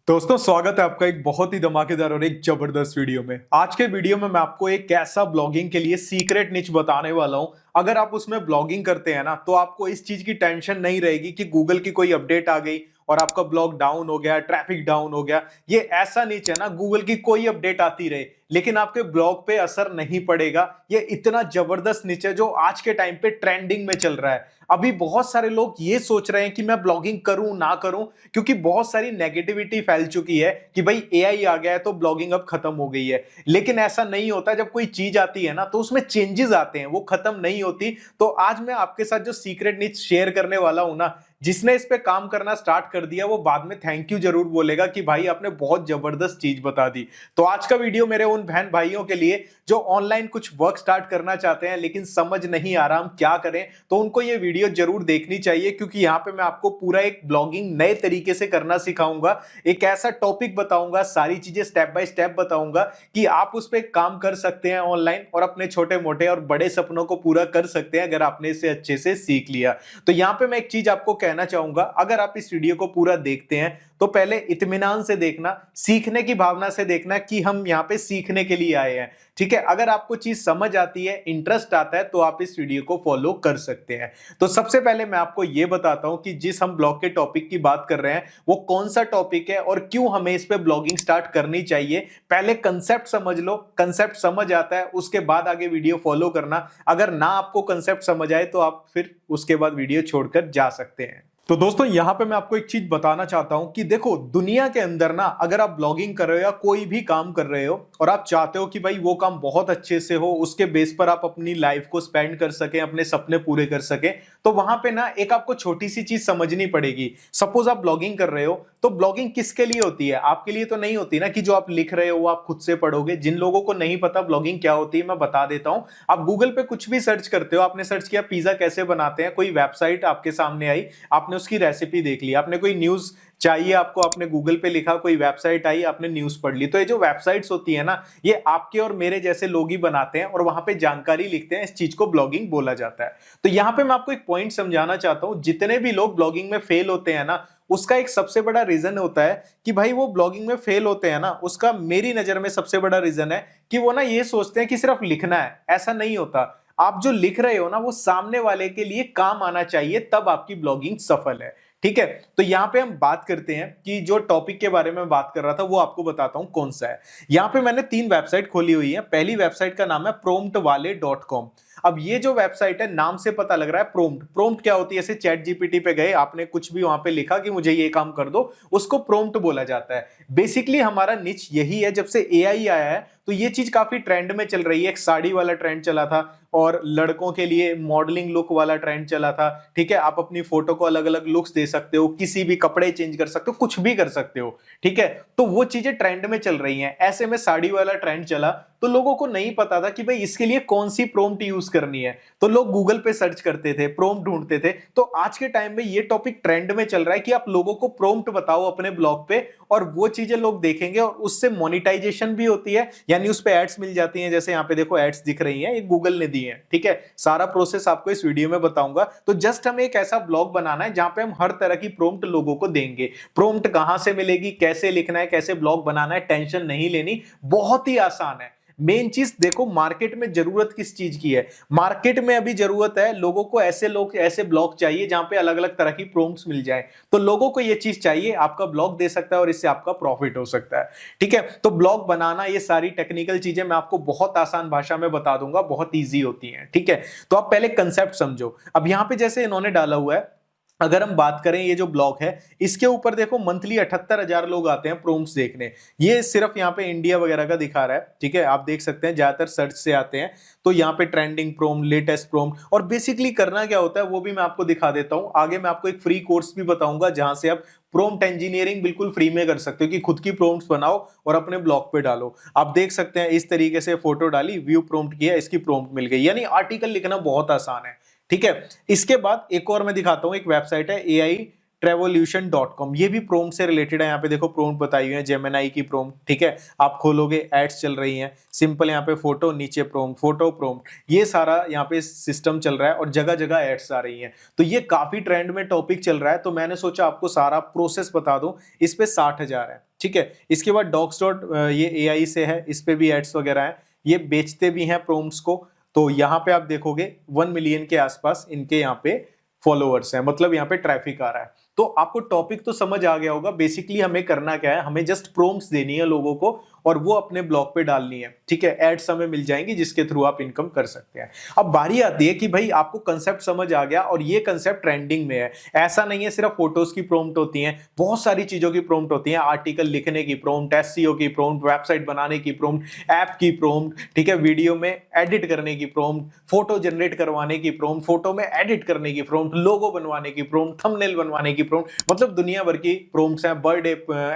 दोस्तों स्वागत है आपका एक बहुत ही धमाकेदार और एक जबरदस्त वीडियो में। आज के वीडियो में मैं आपको एक ऐसा ब्लॉगिंग के लिए सीक्रेट निच बताने वाला हूं। अगर आप उसमें ब्लॉगिंग करते हैं ना तो आपको इस चीज की टेंशन नहीं रहेगी कि गूगल की कोई अपडेट आ गई और आपका ब्लॉग डाउन हो गया, ट्रैफिक डाउन हो गया। ये ऐसा निच है ना, गूगल की कोई अपडेट आती रहे लेकिन आपके ब्लॉग पे असर नहीं पड़ेगा। ये इतना जबरदस्त निच है जो आज के टाइम पे ट्रेंडिंग में चल रहा है। अभी बहुत सारे लोग ये सोच रहे हैं कि मैं ब्लॉगिंग करूं ना करूं, क्योंकि बहुत सारी नेगेटिविटी फैल चुकी है कि भाई एआई आ गया है तो ब्लॉगिंग अब खत्म हो गई है। लेकिन ऐसा नहीं होता। जब कोई चीज आती है ना तो उसमें चेंजेस आते हैं, वो खत्म नहीं होती। तो आज मैं आपके साथ जो सीक्रेट निच शेयर करने वाला हूं ना, जिसने इस पे काम करना स्टार्ट कर दिया वो बाद में थैंक यू जरूर बोलेगा कि भाई आपने बहुत जबरदस्त चीज बता दी। तो आज का वीडियो मेरे उन बहन भाइयों के लिए जो ऑनलाइन कुछ वर्क स्टार्ट करना चाहते हैं लेकिन समझ नहीं आ रहा हम क्या करें, तो उनको ये वीडियो जरूर देखनी चाहिए, क्योंकि यहाँ पे मैं आपको पूरा एक ब्लॉगिंग नए तरीके से करना सिखाऊंगा। एक ऐसा टॉपिक बताऊंगा, सारी चीजें स्टेप बाय स्टेप बताऊंगा कि आप उस पर काम कर सकते हैं ऑनलाइन और अपने छोटे मोटे और बड़े सपनों को पूरा कर सकते हैं अगर आपने इसे अच्छे से सीख लिया। तो यहाँ पे मैं एक चीज आपको कहना चाहूंगा, अगर आप इस वीडियो को पूरा देखते हैं तो पहले इत्मीनान से देखना, सीखने की भावना से देखना कि हम यहाँ पे सीखने के लिए आए हैं। ठीक है, अगर आपको चीज समझ आती है, इंटरेस्ट आता है तो आप इस वीडियो को फॉलो कर सकते हैं। तो सबसे पहले मैं आपको यह बताता हूं कि जिस हम ब्लॉग के टॉपिक की बात कर रहे हैं वो कौन सा टॉपिक है और क्यों हमें इस पे ब्लॉगिंग स्टार्ट करनी चाहिए। पहले कंसेप्ट समझ लो, कंसेप्ट समझ आता है उसके बाद आगे वीडियो फॉलो करना। अगर ना आपको कंसेप्ट समझ आए तो आप फिर उसके बाद वीडियो छोड़कर जा सकते हैं। तो दोस्तों यहां पे मैं आपको एक चीज बताना चाहता हूं कि देखो, दुनिया के अंदर ना अगर आप ब्लॉगिंग कर रहे हो या कोई भी काम कर रहे हो और आप चाहते हो कि भाई वो काम बहुत अच्छे से हो, उसके बेस पर आप अपनी लाइफ को स्पेंड कर सकें, अपने सपने पूरे कर सकें, तो वहां पे ना एक आपको छोटी सी चीज समझनी पड़ेगी। सपोज आप ब्लॉगिंग कर रहे हो तो ब्लॉगिंग किसके लिए होती है? आपके लिए तो नहीं होती ना कि जो आप लिख रहे हो वो आप खुद से पढ़ोगे। जिन लोगों को नहीं पता ब्लॉगिंग क्या होती है मैं बता देता हूं। आप गूगल पे कुछ भी सर्च करते हो, आपने सर्च किया पिज्जा कैसे बनाते हैं, कोई वेबसाइट आपके सामने आई, आपने उसकी रेसिपी देख ली, आपने कोई न्यूज चाहिए आपको, आपने गूगल पे लिखा, कोई वेबसाइट आई, आपने न्यूज पढ़ ली। तो ये जो वेबसाइट्स होती है ना, ये आपके और मेरे जैसे लोग ही बनाते हैं और वहां पे जानकारी लिखते हैं। इस चीज को ब्लॉगिंग बोला जाता है। तो यहां पे मैं आपको एक पॉइंट समझाना चाहता हूं, जितने भी लोग ब्लॉगिंग में फेल होते हैं ना, उसका एक सबसे बड़ा रीजन होता है कि भाई वो ब्लॉगिंग में फेल होते हैं ना, उसका मेरी नजर में सबसे बड़ा रीजन है कि वो ना ये सोचते हैं कि सिर्फ लिखना है। ऐसा नहीं होता। आप जो लिख रहे हो ना वो सामने वाले के लिए काम आना चाहिए, तब आपकी ब्लॉगिंग सफल है। ठीक है, तो यहां पे हम बात करते हैं कि जो टॉपिक के बारे में बात कर रहा था वो आपको बताता हूं कौन सा है। यहां पे मैंने 3 वेबसाइट खोली हुई है। पहली वेबसाइट का नाम है promptwale.com। अब ये जो वेबसाइट है, नाम से पता लग रहा है प्रोम्प्ट। प्रोम्प्ट क्या होती है? ऐसे चैट जीपीटी पे गए, आपने कुछ भी वहां पे लिखा कि मुझे ये काम कर दो, उसको प्रोम्प्ट बोला जाता है। बेसिकली हमारा निच यही है। जब से एआई आया है तो ये चीज काफी ट्रेंड में चल रही है। एक साड़ी वाला ट्रेंड चला था और लड़कों के लिए मॉडलिंग लुक वाला ट्रेंड चला था। ठीक है, आप अपनी फोटो को अलग अलग लुक्स दे सकते हो, किसी भी कपड़े चेंज कर सकते हो, कुछ भी कर सकते हो। ठीक है, तो वो चीजें ट्रेंड में चल रही हैं। ऐसे में साड़ी वाला ट्रेंड चला तो लोगों को नहीं पता था कि भाई इसके लिए कौन सी प्रोम्प्ट यूज करनी है, तो लोग गूगल पे सर्च करते थे, प्रोम्प्ट ढूंढते थे। तो आज के टाइम में ये टॉपिक ट्रेंड में चल रहा है कि आप लोगों को प्रोम्प्ट बताओ अपने ब्लॉग पे और वो चीजें लोग देखेंगे और उससे मोनेटाइजेशन भी होती है, यानी उस पे एड्स मिल जाती हैं। जैसे यहाँ पे देखो एड्स दिख रही हैं, ये गूगल ने दी है। ठीक है, सारा प्रोसेस आपको इस वीडियो में बताऊंगा। तो जस्ट हमें एक ऐसा ब्लॉग बनाना है जहां पे हम हर तरह की प्रोम्प्ट लोगों को देंगे। प्रोम्प्ट कहां से मिलेगी, कैसे लिखना है, कैसे ब्लॉग बनाना है, टेंशन नहीं लेनी, बहुत ही आसान है। मेन चीज देखो, मार्केट में जरूरत किस चीज की है? मार्केट में अभी जरूरत है लोगों को, ऐसे ब्लॉग चाहिए जहां पे अलग अलग तरह की प्रॉम्प्ट्स मिल जाए। तो लोगों को ये चीज चाहिए, आपका ब्लॉग दे सकता है और इससे आपका प्रॉफिट हो सकता है। ठीक है, तो ब्लॉग बनाना, ये सारी टेक्निकल चीजें मैं आपको बहुत आसान भाषा में बता दूंगा, बहुत ईजी होती हैं। ठीक है, तो आप पहले कंसेप्ट समझो। अब यहां पे जैसे इन्होंने डाला हुआ है, अगर हम बात करें ये जो ब्लॉग है इसके ऊपर देखो मंथली 78,000 लोग आते हैं प्रॉम्प्ट्स देखने। ये सिर्फ यहाँ पे इंडिया वगैरह का दिखा रहा है। ठीक है, आप देख सकते हैं ज्यादातर सर्च से आते हैं। तो यहाँ पे ट्रेंडिंग प्रॉम्प्ट, लेटेस्ट प्रॉम्प्ट, और बेसिकली करना क्या होता है वो भी मैं आपको दिखा देता हूँ। आगे मैं आपको एक फ्री कोर्स भी बताऊंगा जहां से आप प्रॉम्प्ट इंजीनियरिंग बिल्कुल फ्री में कर सकते हो कि खुद की प्रॉम्प्ट्स बनाओ और अपने ब्लॉग पे डालो। आप देख सकते हैं इस तरीके से फोटो डाली, व्यू प्रॉम्प्ट किया, इसकी प्रॉम्प्ट मिल गई। यानी आर्टिकल लिखना बहुत आसान है। ठीक है, इसके बाद एक और मैं दिखाता हूं, एक वेबसाइट है AI Trevolution.com, ये भी प्रोम्प्ट से रिलेटेड है। यहाँ पे देखो प्रोम्प्ट बताई हुई है, जेमिनाई की प्रोम्प्ट, ठीक है। आप खोलोगे एड्स चल रही हैं, सिंपल यहाँ पे फोटो, नीचे प्रोम्प्ट, फोटो प्रोम्प्ट, ये सारा यहाँ पे सिस्टम चल रहा है और जगह जगह एड्स आ रही हैं। तो ये काफी ट्रेंड में टॉपिक चल रहा है, तो मैंने सोचा आपको सारा प्रोसेस बता दूं। इस पे 60,000 है, ठीक है। इसके बाद डॉक्स डॉट ये AI से है, इस पे भी एड्स वगैरह है, ये बेचते भी हैं प्रोम्प्ट्स को। तो यहाँ पे आप देखोगे 1 मिलियन के आसपास इनके यहाँ पे फॉलोअर्स हैं, मतलब यहाँ पे ट्रैफिक आ रहा है। तो आपको टॉपिक तो समझ आ गया होगा। बेसिकली हमें करना क्या है, हमें जस्ट प्रोम्प्ट्स देनी है लोगों को और वो अपने ब्लॉग पे डालनी है, ठीक है। एड्स हमें मिल जाएंगी जिसके थ्रू आप इनकम कर सकते हैं। अब बारी आती है कि भाई आपको कंसेप्ट समझ आ गया और ये कंसेप्ट ट्रेंडिंग में है। ऐसा नहीं है सिर्फ फोटोज की प्रोम्प्ट होती हैं, बहुत सारी चीजों की प्रोम्प्ट होती हैं। आर्टिकल लिखने की प्रोम्प्ट, SEO की प्रोम्प्ट, वेबसाइट बनाने की प्रोम्प्ट, ऐप की प्रोम्प्ट, ठीक है, वीडियो में एडिट करने की प्रोम्प्ट, फोटो जनरेट करवाने की प्रोम्प्ट, फोटो में एडिट करने की प्रोम्प्ट, लोगो बनवाने की प्रोम्प्ट, थंबनेल बनवाने की प्रोम्प्ट, मतलब दुनिया भर की प्रोम्प्ट्स हैं। बर्थडे,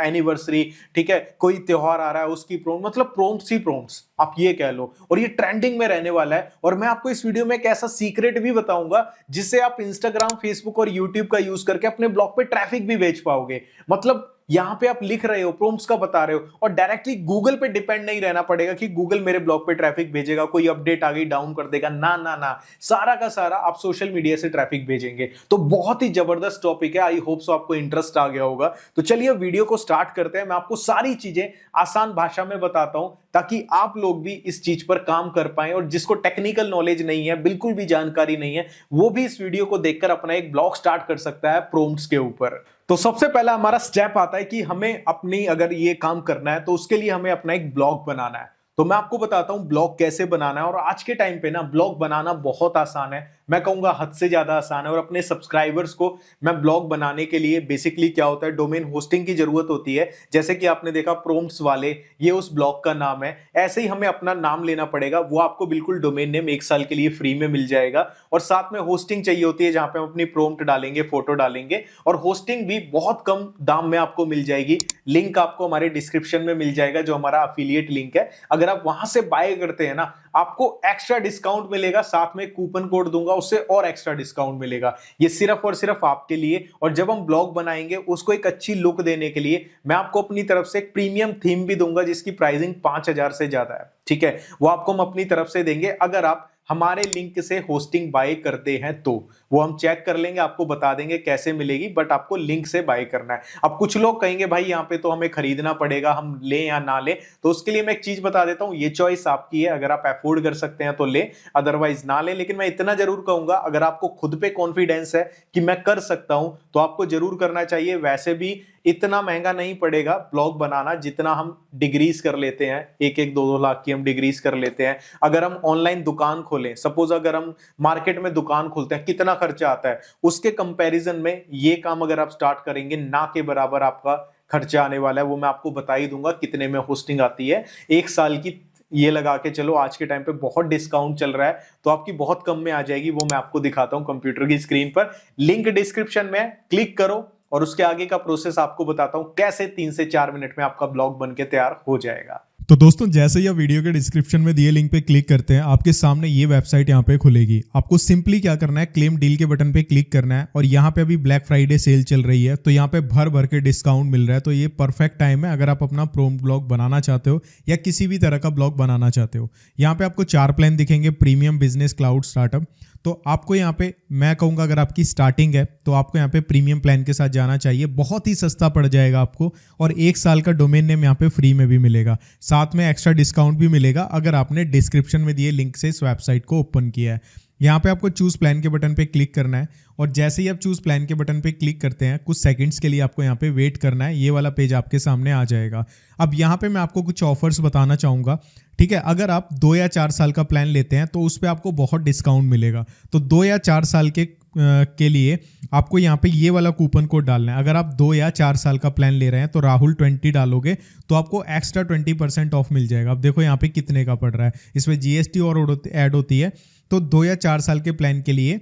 एनिवर्सरी, ठीक है, कोई त्योहार आ रहा है उसकी प्रोम्प्ट, मतलब प्रोम्प्ट्स ही प्रोम्प्ट्स आप ये कह लो। और ये ट्रेंडिंग में रहने वाला है। और मैं आपको इस वीडियो में एक ऐसा सीक्रेट भी बताऊंगा जिससे आप इंस्टाग्राम, फेसबुक और यूट्यूब का यूज करके अपने ब्लॉग पे ट्रैफिक भी बेच पाओगे। मतलब यहां पे आप लिख रहे हो, प्रोम्प्ट्स का बता रहे हो, और डायरेक्टली गूगल पे डिपेंड नहीं रहना पड़ेगा कि गूगल मेरे ब्लॉग पे ट्रैफिक भेजेगा, कोई अपडेट आ गई डाउन कर देगा, ना ना ना, सारा का सारा आप सोशल मीडिया से ट्रैफिक भेजेंगे। तो बहुत ही जबरदस्त टॉपिक है। आई होप सो आपको इंटरेस्ट आ गया होगा। तो चलिए वीडियो को स्टार्ट करते हैं। मैं आपको सारी चीजें आसान भाषा में बताता हूं ताकि आप लोग भी इस चीज पर काम कर पाएं, और जिसको टेक्निकल नॉलेज नहीं है, बिल्कुल भी जानकारी नहीं है, वो भी इस वीडियो को देखकर अपना एक ब्लॉग स्टार्ट कर सकता है प्रोम्प्ट्स के ऊपर। तो सबसे पहला हमारा स्टेप आता है कि हमें अपनी अगर ये काम करना है तो उसके लिए हमें अपना एक ब्लॉग बनाना है। तो मैं आपको बताता हूं ब्लॉग कैसे बनाना है। और आज के टाइम पे ना ब्लॉग बनाना बहुत आसान है, मैं कहूंगा हद से ज्यादा आसान है। और अपने सब्सक्राइबर्स को मैं ब्लॉग बनाने के लिए बेसिकली क्या होता है, डोमेन होस्टिंग की जरूरत होती है। जैसे कि आपने देखा प्रोम्प्ट्स वाले, ये उस ब्लॉग का नाम है। ऐसे ही हमें अपना नाम लेना पड़ेगा, वो आपको बिल्कुल डोमेन नेम 1 साल के लिए फ्री में मिल जाएगा। और साथ में होस्टिंग चाहिए होती है, जहां पे हम अपनी प्रोम्प्ट डालेंगे, फोटो डालेंगे, और होस्टिंग भी बहुत कम दाम में आपको मिल जाएगी। लिंक आपको हमारे डिस्क्रिप्शन में मिल जाएगा, जो हमारा अफिलिएट लिंक है। अगर आप वहां से बाय करते हैं ना, आपको एक्स्ट्रा डिस्काउंट मिलेगा, साथ में कूपन कोड दूंगा, उससे और एक्स्ट्रा डिस्काउंट मिलेगा। ये सिर्फ और सिर्फ आपके लिए। और जब हम ब्लॉग बनाएंगे उसको एक अच्छी लुक देने के लिए मैं आपको अपनी तरफ से एक प्रीमियम थीम भी दूंगा, जिसकी प्राइसिंग 5,000 से ज्यादा है, ठीक है। वो आपको हम अपनी तरफ से देंगे अगर आप हमारे लिंक से होस्टिंग बाय करते हैं। तो वो हम चेक कर लेंगे, आपको बता देंगे कैसे मिलेगी, बट आपको लिंक से बाय करना है। अब कुछ लोग कहेंगे भाई यहाँ पे तो हमें खरीदना पड़ेगा, हम ले या ना ले। तो उसके लिए मैं एक चीज बता देता हूँ, ये चॉइस आपकी है। अगर आप अफोर्ड कर सकते हैं तो ले, अदरवाइज ना ले। लेकिन मैं इतना जरूर कहूंगा, अगर आपको खुद पे कॉन्फिडेंस है कि मैं कर सकता हूं, तो आपको जरूर करना चाहिए। वैसे भी इतना महंगा नहीं पड़ेगा ब्लॉग बनाना, जितना हम डिग्रीज कर लेते हैं, 1-1, 2-2 लाख की हम डिग्रीज कर लेते हैं। अगर हम ऑनलाइन दुकान खोलें, सपोज अगर हम मार्केट में दुकान खोलते हैं, कितना खर्चा आता है, उसके कंपैरिजन में ये काम अगर आप स्टार्ट करेंगे, ना के बराबर आपका खर्चा आने वाला है। वो मैं आपको बता ही दूंगा कितने में होस्टिंग आती है। 1 साल की ये लगा के चलो, आज के टाइम पे बहुत डिस्काउंट चल रहा है, तो आपकी बहुत कम में आ जाएगी। वो मैं आपको दिखाता हूं कंप्यूटर की स्क्रीन पर। लिंक डिस्क्रिप्शन में क्लिक करो और उसके आगे का प्रोसेस आपको बताता हूं कैसे 3 से 4 मिनट में आपका ब्लॉग बन के तैयार हो जाएगा। तो दोस्तों, जैसे ही आप वीडियो के डिस्क्रिप्शन में दिए लिंक पे क्लिक करते हैं, आपके सामने ये वेबसाइट यहाँ पे खुलेगी। आपको सिंपली क्या करना है, क्लेम डील के बटन पे क्लिक करना है। और यहाँ पे अभी ब्लैक फ्राइडे सेल चल रही है, तो यहाँ पे भर भर के डिस्काउंट मिल रहा है। तो ये परफेक्ट टाइम है अगर आप अपना प्रोम्प्ट ब्लॉग बनाना चाहते हो या किसी भी तरह का ब्लॉग बनाना चाहते हो। यहाँ पे आपको 4 प्लान दिखेंगे, प्रीमियम, बिजनेस, क्लाउड, स्टार्टअप। तो आपको यहाँ पे मैं कहूँगा, अगर आपकी स्टार्टिंग है तो आपको यहाँ पे प्रीमियम प्लान के साथ जाना चाहिए। बहुत ही सस्ता पड़ जाएगा आपको, और 1 साल का डोमेन नेम यहाँ पे फ्री में भी मिलेगा। साथ में एक्स्ट्रा डिस्काउंट भी मिलेगा अगर आपने डिस्क्रिप्शन में दिए लिंक से इस वेबसाइट को ओपन किया है। यहाँ पे आपको चूज प्लान के बटन पे क्लिक करना है, और जैसे ही आप चूज प्लान के बटन पे क्लिक करते हैं, कुछ सेकंड्स के लिए आपको यहाँ पे वेट करना है। ये वाला पेज आपके सामने आ जाएगा। अब यहाँ पे मैं आपको कुछ ऑफर्स बताना चाहूँगा, ठीक है। अगर आप 2 या 4 साल का प्लान लेते हैं तो उस पर आपको बहुत डिस्काउंट मिलेगा। तो 2 या 4 साल के लिए आपको यहाँ पे ये वाला कूपन कोड डालना है। अगर आप 2 या 4 साल का प्लान ले रहे हैं तो राहुल 20 डालोगे तो आपको एक्स्ट्रा 20% ऑफ मिल जाएगा। अब देखो यहाँ पे कितने का पड़ रहा है, इसमें GST और ऐड होती है। तो 2 या 4 साल के प्लान के लिए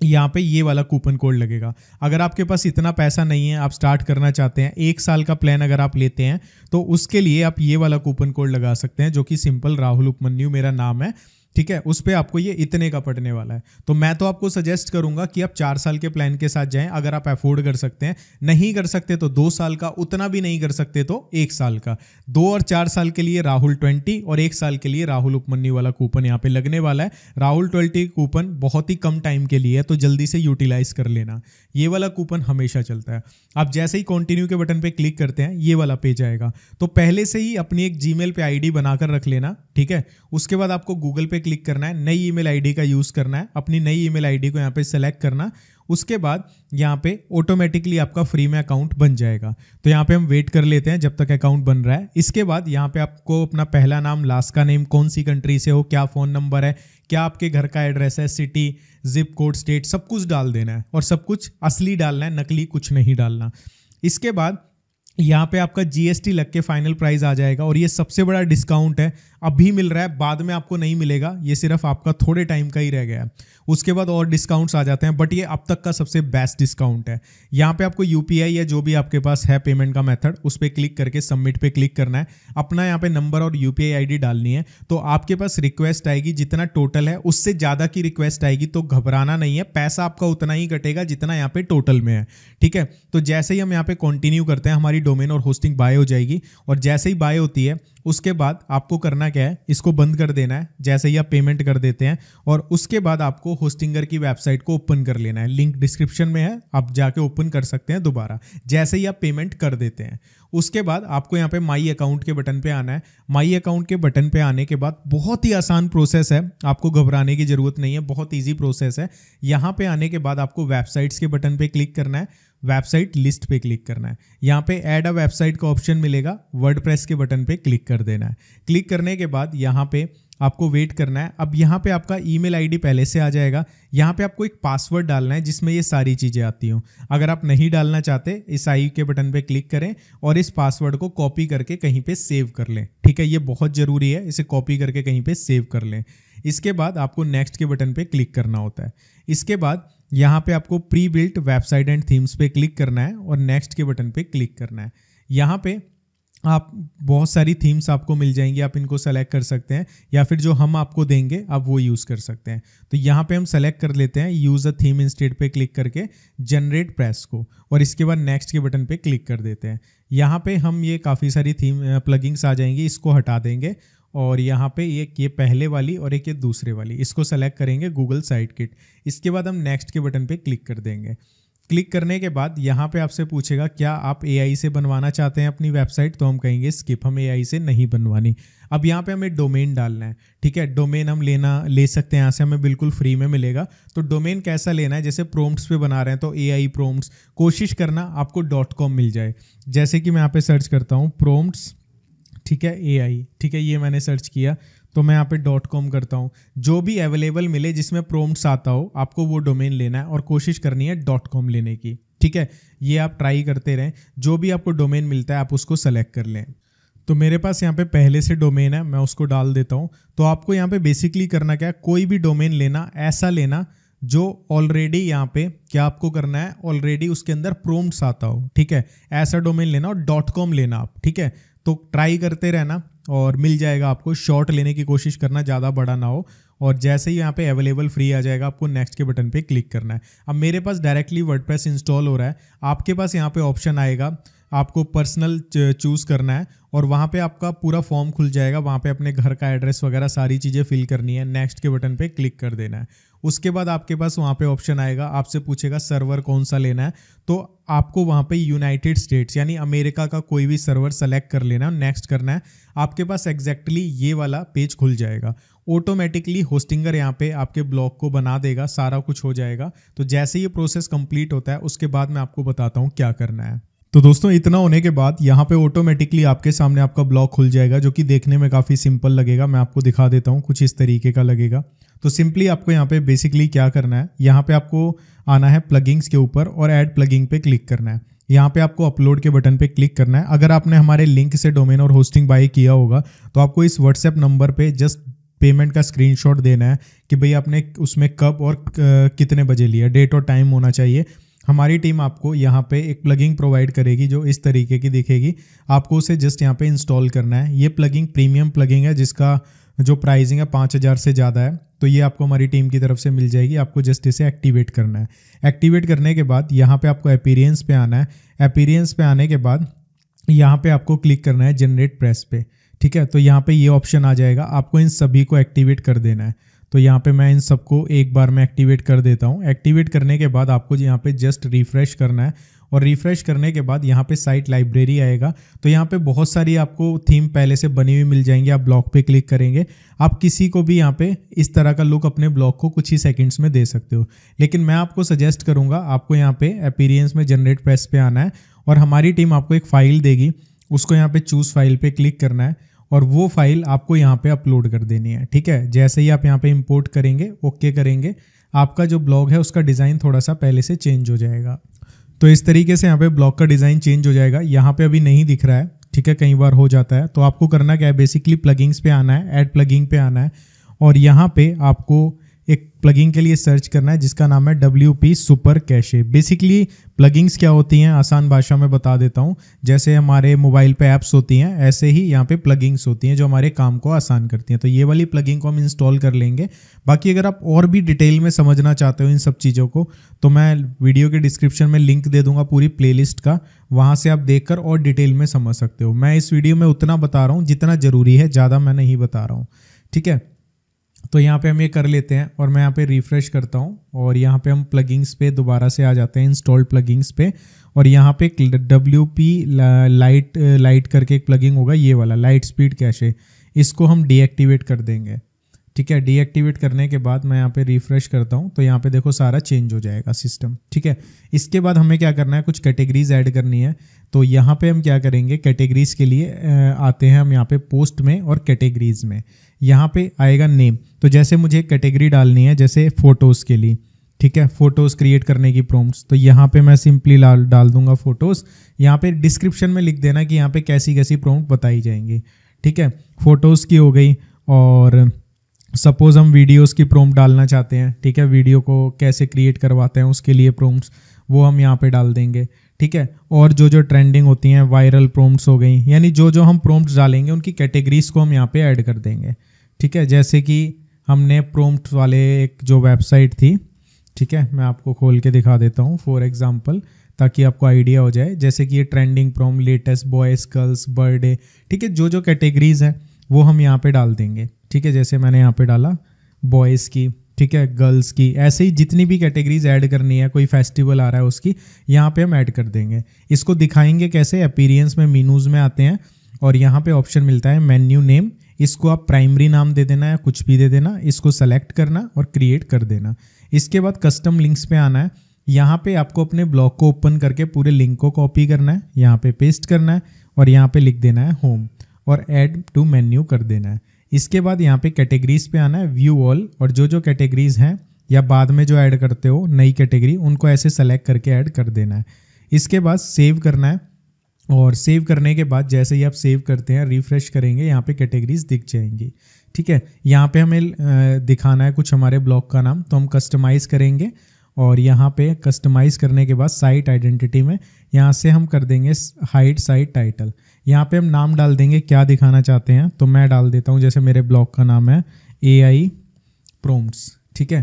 यहाँ पे ये वाला कूपन कोड लगेगा। अगर आपके पास इतना पैसा नहीं है, आप स्टार्ट करना चाहते हैं, 1 साल का प्लान अगर आप लेते हैं, तो उसके लिए आप ये वाला कूपन कोड लगा सकते हैं, जो कि सिंपल राहुल उपमन्यु मेरा नाम है। ठीक है, उस पे आपको ये इतने का पड़ने वाला है। तो मैं तो आपको सजेस्ट करूंगा कि आप 4 साल के प्लान के साथ जाएं अगर आप अफोर्ड कर सकते हैं। नहीं कर सकते तो 2 साल का, उतना भी नहीं कर सकते तो 1 साल का। 2 और 4 साल के लिए राहुल 20 और 1 साल के लिए राहुल उपमन्यु वाला कूपन यहाँ पे लगने वाला है। राहुल 20 कूपन बहुत ही कम टाइम के लिए है, तो जल्दी से यूटिलाइज कर लेना। ये वाला कूपन हमेशा चलता है। आप जैसे ही कंटिन्यू के बटन पे क्लिक करते हैं ये वाला पेज आएगा। तो पहले से ही अपनी एक जीमेल पे आईडी बनाकर रख लेना, ठीक है। उसके बाद आपको गूगल पे क्लिक करना है, नई ईमेल आईडी का यूज करना है, अपनी नई ईमेल आईडी को यहाँ पे सेलेक्ट करना। उसके बाद यहाँ पे ऑटोमेटिकली आपका फ्री में अकाउंट बन जाएगा। तो यहाँ पे हम वेट कर लेते हैं जब तक अकाउंट बन रहा है। इसके बाद यहाँ पे आपको अपना पहला नाम, लास्ट का नेम, कौन सी कंट्री से हो, क्या फ़ोन नंबर है, क्या आपके घर का एड्रेस है, सिटी, जिप कोड, स्टेट, सब कुछ डाल देना है। और सब कुछ असली डालना है, नकली कुछ नहीं डालना। इसके बाद यहाँ पे आपका जीएसटी लग के फाइनल प्राइस आ जाएगा। और ये सबसे बड़ा डिस्काउंट है, अभी मिल रहा है, बाद में आपको नहीं मिलेगा। ये सिर्फ आपका थोड़े टाइम का ही रह गया है। उसके बाद और डिस्काउंट्स आ जाते हैं, बट ये अब तक का सबसे बेस्ट डिस्काउंट है। यहाँ पे आपको यूपीआई या जो भी आपके पास है पेमेंट का मेथड, उस पर क्लिक करके सबमिट पे क्लिक करना है। अपना यहाँ पे नंबर और यूपीआई आईडी डालनी है। तो आपके पास रिक्वेस्ट आएगी, जितना टोटल है उससे ज़्यादा की रिक्वेस्ट आएगी, तो घबराना नहीं है, पैसा आपका उतना ही कटेगा जितना यहाँ पे टोटल में है, ठीक है। तो जैसे ही हम यहाँ पे कंटिन्यू करते हैं, हमारी डोमेन और होस्टिंग बाय हो जाएगी। और जैसे ही बाय होती है उसके बाद आपको करना क्या है, इसको बंद कर देना है जैसे ही आप पेमेंट कर देते हैं। और उसके बाद आपको होस्टिंगर की वेबसाइट को ओपन कर लेना है। लिंक डिस्क्रिप्शन में है, आप जाके ओपन कर सकते हैं दोबारा जैसे ही आप पेमेंट कर देते हैं। उसके बाद आपको यहाँ पे माई अकाउंट के बटन पे आना है। माई अकाउंट के बटन पे आने के बाद बहुत ही आसान प्रोसेस है, आपको घबराने की जरूरत नहीं है, बहुत ईजी प्रोसेस है। यहाँ पे आने के बाद आपको वेबसाइट्स के बटन पे क्लिक करना है, वेबसाइट लिस्ट पे क्लिक करना है। यहाँ पे ऐड अ वेबसाइट का ऑप्शन मिलेगा, वर्डप्रेस के बटन पे क्लिक कर देना है। क्लिक करने के बाद यहाँ पे आपको वेट करना है। अब यहाँ पे आपका ईमेल आईडी पहले से आ जाएगा। यहाँ पे आपको एक पासवर्ड डालना है जिसमें ये सारी चीज़ें आती हों। अगर आप नहीं डालना चाहते, इस आई के बटन पे क्लिक करें और इस पासवर्ड को कॉपी करके कहीं पे सेव कर लें, ठीक है। ये बहुत ज़रूरी है, इसे कॉपी करके कहीं पे सेव कर लें। इसके बाद आपको नेक्स्ट के बटन पे क्लिक करना होता है। इसके बाद यहाँ पे आपको pre built website and themes पे क्लिक करना है और नेक्स्ट के बटन पे क्लिक करना है। यहाँ पे आप बहुत सारी थीम्स आपको मिल जाएंगी, आप इनको सेलेक्ट कर सकते हैं या फिर जो हम आपको देंगे आप वो यूज़ कर सकते हैं। तो यहाँ पे हम सेलेक्ट कर लेते हैं यूज़ अ थीम इंस्टेड पे क्लिक करके जनरेट प्रेस को, और इसके बाद नेक्स्ट के बटन पे क्लिक कर देते हैं। यहाँ पे हम ये काफ़ी सारी थीम प्लगइंग्स आ जाएंगी, इसको हटा देंगे। और यहाँ पे एक ये पहले वाली और एक ये दूसरे वाली, इसको सेलेक्ट करेंगे गूगल साइट किट। इसके बाद हम नेक्स्ट के बटन पे क्लिक कर देंगे। क्लिक करने के बाद यहाँ पे आपसे पूछेगा क्या आप एआई से बनवाना चाहते हैं अपनी वेबसाइट, तो हम कहेंगे स्किप, हम एआई से नहीं बनवानी। अब यहाँ पे हमें डोमेन डालना है, ठीक है। डोमेन हम ले सकते हैं यहाँ से, हमें बिल्कुल फ्री में मिलेगा। तो डोमेन कैसा लेना है, जैसे प्रोम्प्ट्स पे बना रहे हैं तो एआई प्रोम्प्ट्स, कोशिश करना आपको .com मिल जाए। जैसे कि मैं यहाँ पे सर्च करता हूँ प्रोम्प्ट्स, ठीक है, एआई, ठीक है, ये मैंने सर्च किया तो मैं यहाँ पे .com करता हूँ। जो भी अवेलेबल मिले जिसमें प्रोम्प्ट्स आता हो, आपको वो डोमेन लेना है और कोशिश करनी है .com लेने की, ठीक है। ये आप ट्राई करते रहें, जो भी आपको डोमेन मिलता है आप उसको सेलेक्ट कर लें। तो मेरे पास यहाँ पे पहले से डोमेन है, मैं उसको डाल देता हूँ। तो आपको यहाँ पे बेसिकली करना क्या है, कोई भी डोमेन लेना, ऐसा लेना जो ऑलरेडी यहाँ पे क्या आपको करना है, ऑलरेडी उसके अंदर प्रोम्प्ट्स आता हो, ठीक है। ऐसा डोमेन लेना और .com लेना आप, ठीक है। तो ट्राई करते रहना और मिल जाएगा आपको। शॉर्ट लेने की कोशिश करना, ज़्यादा बड़ा ना हो। और जैसे ही यहाँ पे अवेलेबल फ्री आ जाएगा, आपको नेक्स्ट के बटन पे क्लिक करना है। अब मेरे पास डायरेक्टली वर्डप्रेस इंस्टॉल हो रहा है, आपके पास यहाँ पे ऑप्शन आएगा, आपको पर्सनल चूज़ करना है और वहाँ पे आपका पूरा फॉर्म खुल जाएगा। वहाँ पे अपने घर का एड्रेस वगैरह सारी चीज़ें फिल करनी है, नेक्स्ट के बटन पे क्लिक कर देना है। उसके बाद आपके पास वहाँ पे ऑप्शन आएगा, आपसे पूछेगा सर्वर कौन सा लेना है, तो आपको वहाँ पे यूनाइटेड स्टेट्स यानी अमेरिका का कोई भी सर्वर सेलेक्ट कर लेना, नेक्स्ट करना है। आपके पास एग्जैक्टली ये वाला पेज खुल जाएगा। ऑटोमेटिकली होस्टिंगर यहाँ पे आपके ब्लॉग को बना देगा, सारा कुछ हो जाएगा। तो जैसे ये प्रोसेस कंप्लीट होता है उसके बाद मैं आपको बताता हूँ क्या करना है। तो दोस्तों इतना होने के बाद यहाँ पे ऑटोमेटिकली आपके सामने आपका ब्लॉग खुल जाएगा, जो कि देखने में काफ़ी सिंपल लगेगा। मैं आपको दिखा देता हूँ, कुछ इस तरीके का लगेगा। तो सिंपली आपको यहाँ पे बेसिकली क्या करना है, यहाँ पे आपको आना है प्लगिंग्स के ऊपर और ऐड प्लगिंग पे क्लिक करना है। यहाँ पे आपको अपलोड के बटन पे क्लिक करना है। अगर आपने हमारे लिंक से डोमेन और होस्टिंग बाय किया होगा तो आपको इस व्हाट्सएप नंबर पे जस्ट पेमेंट का स्क्रीनशॉट देना है कि भाई आपने उसमें कब और कितने बजे लिया, डेट और टाइम होना चाहिए। हमारी टीम आपको यहाँ पे एक प्लगिंग प्रोवाइड करेगी जो इस तरीके की दिखेगी। आपको उसे जस्ट यहाँ पे इंस्टॉल करना है। ये प्लगिंग प्रीमियम प्लगिंग है जिसका जो प्राइसिंग है 5,000 से ज़्यादा है, तो ये आपको हमारी टीम की तरफ से मिल जाएगी। आपको जस्ट इसे एक्टिवेट करना है। एक्टिवेट करने के बाद यहाँ पे आपको अपीयरेंस पे आना है। अपीयरेंस पे आने के बाद यहाँ पे आपको क्लिक करना है जनरेट प्रेस पे, ठीक है। तो यहाँ पे ये ऑप्शन आ जाएगा, आपको इन सभी को एक्टिवेट कर देना है। तो यहाँ पे मैं इन सबको एक बार में एक्टिवेट कर देता हूँ। एक्टिवेट करने के बाद आपको यहाँ पे जस्ट रिफ्रेश करना है, और रिफ्रेश करने के बाद यहाँ पे साइट लाइब्रेरी आएगा। तो यहाँ पे बहुत सारी आपको थीम पहले से बनी हुई मिल जाएंगी। आप ब्लॉग पे क्लिक करेंगे, आप किसी को भी यहाँ पे इस तरह का लुक अपने ब्लॉग को कुछ ही सेकंड्स में दे सकते हो। लेकिन मैं आपको सजेस्ट करूँगा, आपको यहाँ पे अपीयरेंस में जनरेट प्रेस पे आना है, और हमारी टीम आपको एक फ़ाइल देगी, उसको यहाँ पे चूज़ फाइल पे क्लिक करना है, और वो फाइल आपको यहाँ पे अपलोड कर देनी है, ठीक है। जैसे ही आप यहाँ पे इंपोर्ट करेंगे, ओके करेंगे, आपका जो ब्लॉग है उसका डिज़ाइन थोड़ा सा पहले से चेंज हो जाएगा। तो इस तरीके से यहाँ पे ब्लॉग का डिज़ाइन चेंज हो जाएगा। यहाँ पे अभी नहीं दिख रहा है, ठीक है, कई बार हो जाता है। तो आपको करना क्या है, बेसिकली प्लगिंग्स पे आना है, ऐड प्लगिंग पे आना है, और यहाँ पे आपको एक प्लगिंग के लिए सर्च करना है जिसका नाम है WP super cache. Basically plugins क्या होती हैं, आसान भाषा में बता देता हूँ। जैसे हमारे मोबाइल पे ऐप्स होती हैं, ऐसे ही यहाँ पे प्लगिंग्स होती हैं जो हमारे काम को आसान करती हैं। तो ये वाली प्लगिंग को हम इंस्टॉल कर लेंगे। बाकी अगर आप और भी डिटेल में समझना चाहते हो इन सब चीज़ों को, तो मैं वीडियो के डिस्क्रिप्शन में लिंक दे दूंगा पूरी प्लेलिस्ट का, वहाँ से आप देखकर और डिटेल में समझ सकते हो। मैं इस वीडियो में उतना बता रहा हूँ जितना ज़रूरी है, ज़्यादा मैं नहीं बता रहा हूँ, ठीक है। तो यहाँ पे हम ये कर लेते हैं, और मैं यहाँ पे रिफ्रेश करता हूँ, और यहाँ पे हम प्लगिंग्स पे दोबारा से आ जाते हैं, इंस्टॉल्ड प्लगिंग्स पे, और यहाँ पे WP लाइट करके एक प्लगिंग होगा, ये वाला लाइट स्पीड कैशे, इसको हम डीएक्टिवेट कर देंगे, ठीक है। डीएक्टिवेट करने के बाद मैं यहाँ पे रिफ्रेश करता हूँ, तो यहाँ पे देखो सारा चेंज हो जाएगा सिस्टम, ठीक है। इसके बाद हमें क्या करना है, कुछ कैटेगरीज ऐड करनी है। तो यहाँ पे हम क्या करेंगे, कैटेगरीज के लिए आते हैं हम यहाँ पे पोस्ट में और कैटेगरीज में। यहाँ पे आएगा नेम, तो जैसे मुझे कैटेगरी डालनी है, जैसे फ़ोटोज़ के लिए, ठीक है, फ़ोटोज़ क्रिएट करने की प्रॉम्प्ट्स, तो यहाँ पे मैं सिंपली डाल दूंगा फ़ोटोज़। यहाँ पे डिस्क्रिप्शन में लिख देना कि यहाँ पे कैसी कैसी प्रॉम्प्ट बताई जाएंगी, ठीक है। फ़ोटोज़ की हो गई, और सपोज़ हम वीडियोस की प्रॉम्प्ट डालना चाहते हैं, ठीक है, वीडियो को कैसे क्रिएट करवाते हैं उसके लिए प्रॉम्प्ट्स, वो हम यहाँ पे डाल देंगे, ठीक है। और जो जो ट्रेंडिंग होती हैं, वायरल प्रॉम्प्ट्स हो गई, यानी जो जो हम प्रॉम्प्ट्स डालेंगे उनकी कैटेगरीज को हम यहाँ पे ऐड कर देंगे, ठीक है। जैसे कि हमने प्रॉम्प्ट वाले एक जो वेबसाइट थी, ठीक है, मैं आपको खोल के दिखा देता हूँ फॉर एग्जांपल, ताकि आपको आइडिया हो जाए। जैसे कि ये trending prompt, latest, boys, girls, birthday, ठीक है, जो जो कैटेगरीज हैं वो हम यहाँ पे डाल देंगे, ठीक है। जैसे मैंने यहाँ पे डाला बॉयज़ की, ठीक है, गर्ल्स की, ऐसे ही जितनी भी कैटेगरीज ऐड करनी है, कोई फेस्टिवल आ रहा है उसकी, यहाँ पे हम ऐड कर देंगे। इसको दिखाएंगे कैसे, अपीयरेंस में मेनूज में आते हैं, और यहाँ पे ऑप्शन मिलता है मेन्यू नेम, इसको आप प्राइमरी नाम दे देना या कुछ भी दे देना, इसको सेलेक्ट करना और क्रिएट कर देना। इसके बाद कस्टम लिंक्स पे आना है। यहाँ पे आपको अपने ब्लॉग को ओपन करके पूरे लिंक को कॉपी करना है, यहाँ पे पेस्ट करना है, और यहाँ पे लिख देना है होम, और ऐड टू मेन्यू कर देना है। इसके बाद यहाँ पे कैटेगरीज पे आना है, व्यू ऑल, और जो जो कैटेगरीज हैं या बाद में जो ऐड करते हो नई कैटेगरी, उनको ऐसे सेलेक्ट करके ऐड कर देना है। इसके बाद सेव करना है, और सेव करने के बाद जैसे ही आप सेव करते हैं, रिफ्रेश करेंगे, यहाँ पे कैटेगरीज दिख जाएंगी, ठीक है। यहाँ पे हमें दिखाना है कुछ हमारे ब्लॉग का नाम, तो हम कस्टमाइज़ करेंगे, और यहाँ पे कस्टमाइज़ करने के बाद साइट आइडेंटिटी में यहाँ से हम कर देंगे हाइड साइट टाइटल। यहाँ पे हम नाम डाल देंगे क्या दिखाना चाहते हैं, तो मैं डाल देता हूँ, जैसे मेरे ब्लॉग का नाम है AI प्रॉम्प्ट्स, ठीक है।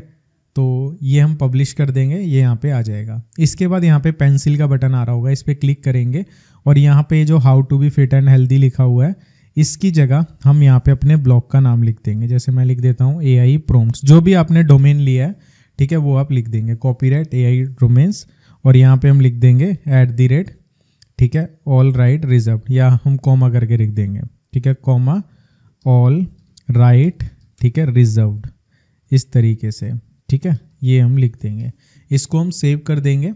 तो ये हम पब्लिश कर देंगे, ये यहाँ पे आ जाएगा। इसके बाद यहाँ पे पेंसिल का बटन आ रहा होगा, इस पर क्लिक करेंगे, और यहाँ पे जो how to be fit and healthy लिखा हुआ है, इसकी जगह हम यहाँ पे अपने ब्लॉग का नाम लिख देंगे। जैसे मैं लिख देता हूँ AI प्रॉम्प्ट्स, जो भी आपने डोमेन लिया है, ठीक है, वो आप लिख देंगे, कॉपीराइट AI डोमेन्स, और यहाँ पे हम लिख देंगे @ ठीक है, ऑल राइट रिजर्व, या हम कॉमा करके लिख देंगे, ठीक है, कॉमा ऑल राइट, ठीक है, रिजर्व्ड, इस तरीके से, ठीक है, ये हम लिख देंगे। इसको हम सेव कर देंगे,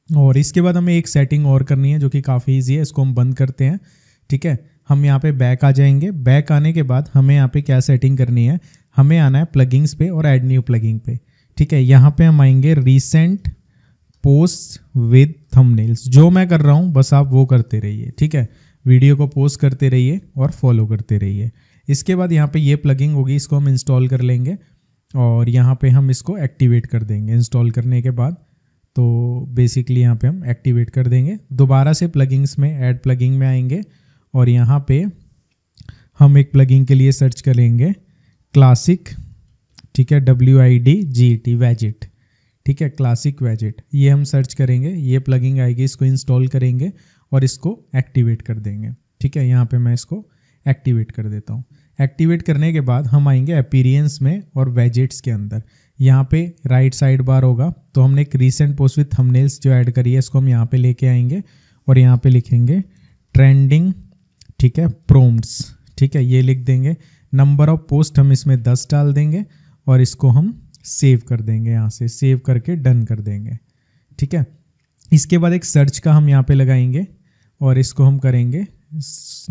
और इसके बाद हमें एक सेटिंग और करनी है जो कि काफ़ी ईजी है, इसको हम बंद करते हैं, ठीक है। हम यहाँ पे बैक आ जाएंगे। बैक आने के बाद हमें यहाँ पे क्या सेटिंग करनी है, हमें आना है प्लगिंग्स पे और ऐड न्यू प्लगिंग पे, ठीक है। यहाँ पे हम आएंगे रीसेंट पोस्ट विद थंबनेल्स, जो मैं कर रहा हूँ बस आप वो करते रहिए, ठीक है, वीडियो को पोस्ट करते रहिए और फॉलो करते रहिए। इसके बाद यहाँ पे ये प्लगिंग होगी, इसको हम इंस्टॉल कर लेंगे, और यहाँ पे हम इसको एक्टिवेट कर देंगे। इंस्टॉल करने के बाद तो बेसिकली यहाँ पे हम एक्टिवेट कर देंगे। दोबारा से प्लगिंग्स में ऐड प्लगिंग में आएंगे, और यहाँ पे हम एक प्लगिंग के लिए सर्च करेंगे क्लासिक, ठीक है, WIDGET वेजिट, ठीक है, क्लासिक वेजिट, ये हम सर्च करेंगे, ये प्लगइन आएगी, इसको इंस्टॉल करेंगे और इसको एक्टिवेट कर देंगे, ठीक है। यहाँ पे मैं इसको एक्टिवेट कर देता हूँ। एक्टिवेट करने के बाद हम आएंगे अपीयरेंस में और वेजेट्स के अंदर, यहाँ पे राइट साइड बार होगा, तो हमने एक रीसेंट पोस्ट विथ थंबनेल्स जो ऐड करी है इसको हम यहाँ पे लेके आएंगे और यहाँ पे लिखेंगे ट्रेंडिंग, ठीक है, प्रॉम्प्ट्स, ठीक है, ये लिख देंगे। नंबर ऑफ पोस्ट हम इसमें 10 डाल देंगे और इसको हम सेव कर देंगे, यहाँ से सेव करके डन कर देंगे, ठीक है। इसके बाद एक सर्च का हम यहाँ पे लगाएंगे और इसको हम करेंगे